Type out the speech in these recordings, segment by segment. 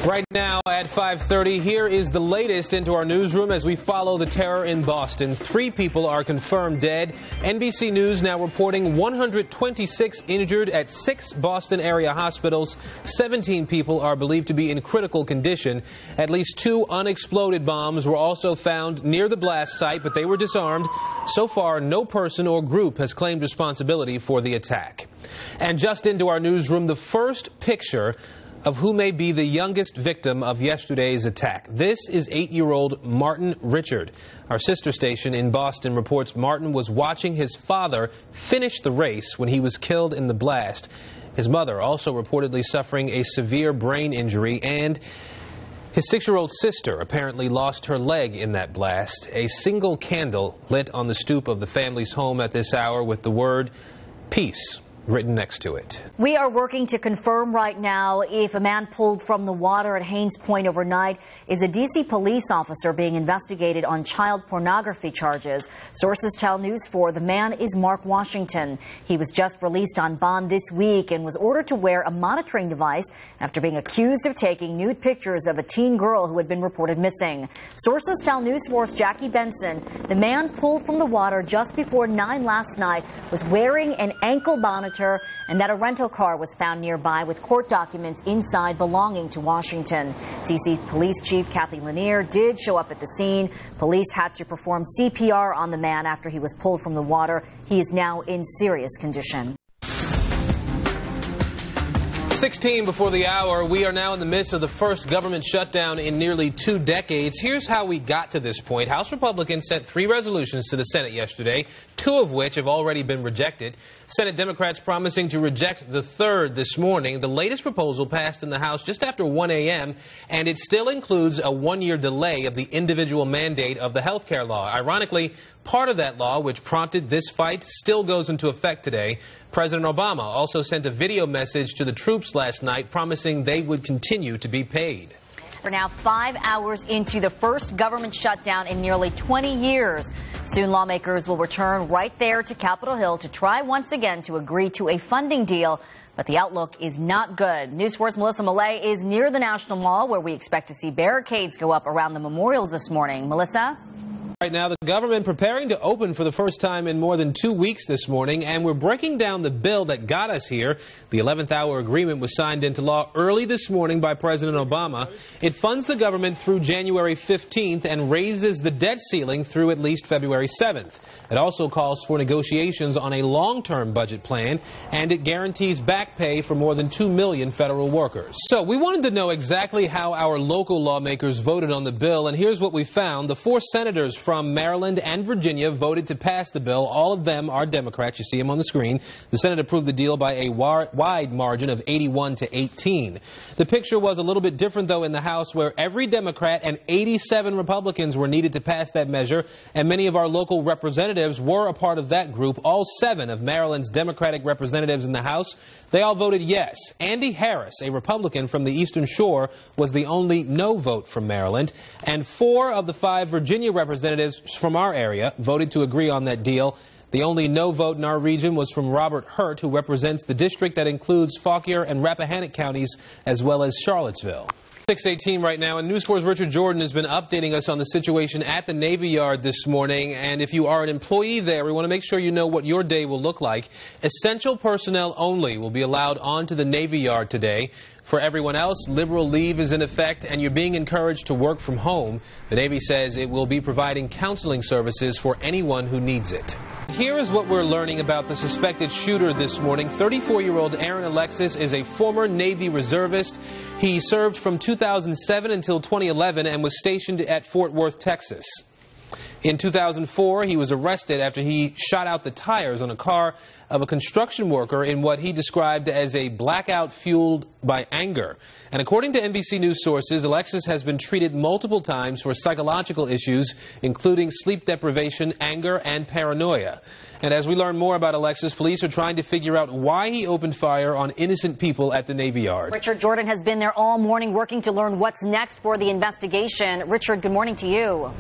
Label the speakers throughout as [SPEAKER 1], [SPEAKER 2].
[SPEAKER 1] Right now at 5:30, here is the latest into our newsroom as we follow the terror in Boston. 3 people are confirmed dead. NBC News now reporting 126 injured at 6 Boston area hospitals. 17 people are believed to be in critical condition. At least 2 unexploded bombs were also found near the blast site, but they were disarmed. So far, no person or group has claimed responsibility for the attack. And just into our newsroom, the first picture of who may be the youngest victim of yesterday's attack. This is 8-year-old Martin Richard. Our sister station in Boston reports Martin was watching his father finish the race when he was killed in the blast. His mother also reportedly suffering a severe brain injury, and his 6-year-old sister apparently lost her leg in that blast. A single candle lit on the stoop of the family's home at this hour with the word "peace" written next to it.
[SPEAKER 2] We are working to confirm right now if a man pulled from the water at Haynes Point overnight is a D.C. police officer being investigated on child pornography charges. Sources tell News 4 the man is Mark Washington. He was just released on bond this week and was ordered to wear a monitoring device after being accused of taking nude pictures of a teen girl who had been reported missing. Sources tell News 4's Jackie Benson the man pulled from the water just before 9 last night was wearing an ankle monitor, and that a rental car was found nearby with court documents inside belonging to Washington. D.C. Police Chief Kathy Lanier did show up at the scene. Police had to perform CPR on the man after he was pulled from the water. He is now in serious condition.
[SPEAKER 1] 16 before the hour, we are now in the midst of the first government shutdown in nearly 2 decades. Here's how we got to this point. House Republicans sent 3 resolutions to the Senate yesterday, 2 of which have already been rejected. Senate Democrats promising to reject the 3rd this morning. The latest proposal passed in the House just after 1 a.m., and it still includes a 1-year delay of the individual mandate of the health care law. Ironically, part of that law, which prompted this fight, still goes into effect today. President Obama also sent a video message to the troops last night promising they would continue to be paid.
[SPEAKER 2] We're now 5 hours into the first government shutdown in nearly 20 years. Soon lawmakers will return right there to Capitol Hill to try once again to agree to a funding deal. But the outlook is not good. News 4's Melissa Millay is near the National Mall, where we expect to see barricades go up around the memorials this morning. Melissa?
[SPEAKER 1] Right now, the government preparing to open for the first time in more than 2 weeks this morning, and we're breaking down the bill that got us here. The 11th hour agreement was signed into law early this morning by President Obama. It funds the government through January 15th and raises the debt ceiling through at least February 7th. It also calls for negotiations on a long-term budget plan, and it guarantees back pay for more than 2 million federal workers. So we wanted to know exactly how our local lawmakers voted on the bill, and here's what we found. The 4 senators from Maryland and Virginia voted to pass the bill. All of them are Democrats. You see them on the screen. The Senate approved the deal by a wide margin of 81 to 18. The picture was a little bit different, though, in the House, where every Democrat and 87 Republicans were needed to pass that measure, and many of our local representatives were a part of that group. All 7 of Maryland's Democratic representatives in the House, they all voted yes. Andy Harris, a Republican from the Eastern Shore, was the only no vote from Maryland, and 4 of the 5 Virginia representatives from our area voted to agree on that deal. The only no vote in our region was from Robert Hurt, who represents the district that includes Fauquier and Rappahannock counties, as well as Charlottesville. 6:18 right now, and News 4's Richard Jordan has been updating us on the situation at the Navy Yard this morning. And if you are an employee there, we want to make sure you know what your day will look like. Essential personnel only will be allowed onto the Navy Yard today. For everyone else, liberal leave is in effect, and you're being encouraged to work from home. The Navy says it will be providing counseling services for anyone who needs it. Here is what we're learning about the suspected shooter this morning. 34-year-old Aaron Alexis is a former Navy reservist. He served from 2007 until 2011 and was stationed at Fort Worth, Texas. In 2004, he was arrested after he shot out the tires on a car of a construction worker in what he described as a blackout fueled by anger. And according to NBC News sources, Alexis has been treated multiple times for psychological issues, including sleep deprivation, anger, and paranoia. And as we learn more about Alexis, police are trying to figure out why he opened fire on innocent people at the Navy Yard.
[SPEAKER 2] Richard Jordan has been there all morning working to learn what's next for the investigation. Richard, good morning to you.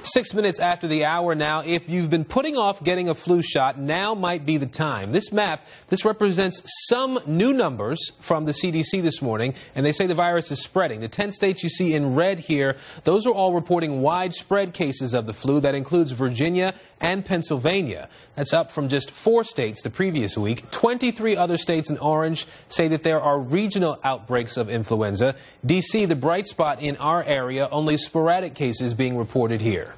[SPEAKER 1] 6 minutes after the hour now. If you've been putting off getting a flu shot, now might be the time. This map, this represents some new numbers from the CDC this morning, and they say the virus is spreading. The 10 states you see in red here, those are all reporting widespread cases of the flu. That includes Virginia and Pennsylvania. That's up from just 4 states the previous week. 23 other states in orange say that there are regional outbreaks of influenza. D.C., the bright spot in our area, only sporadic cases being reported here.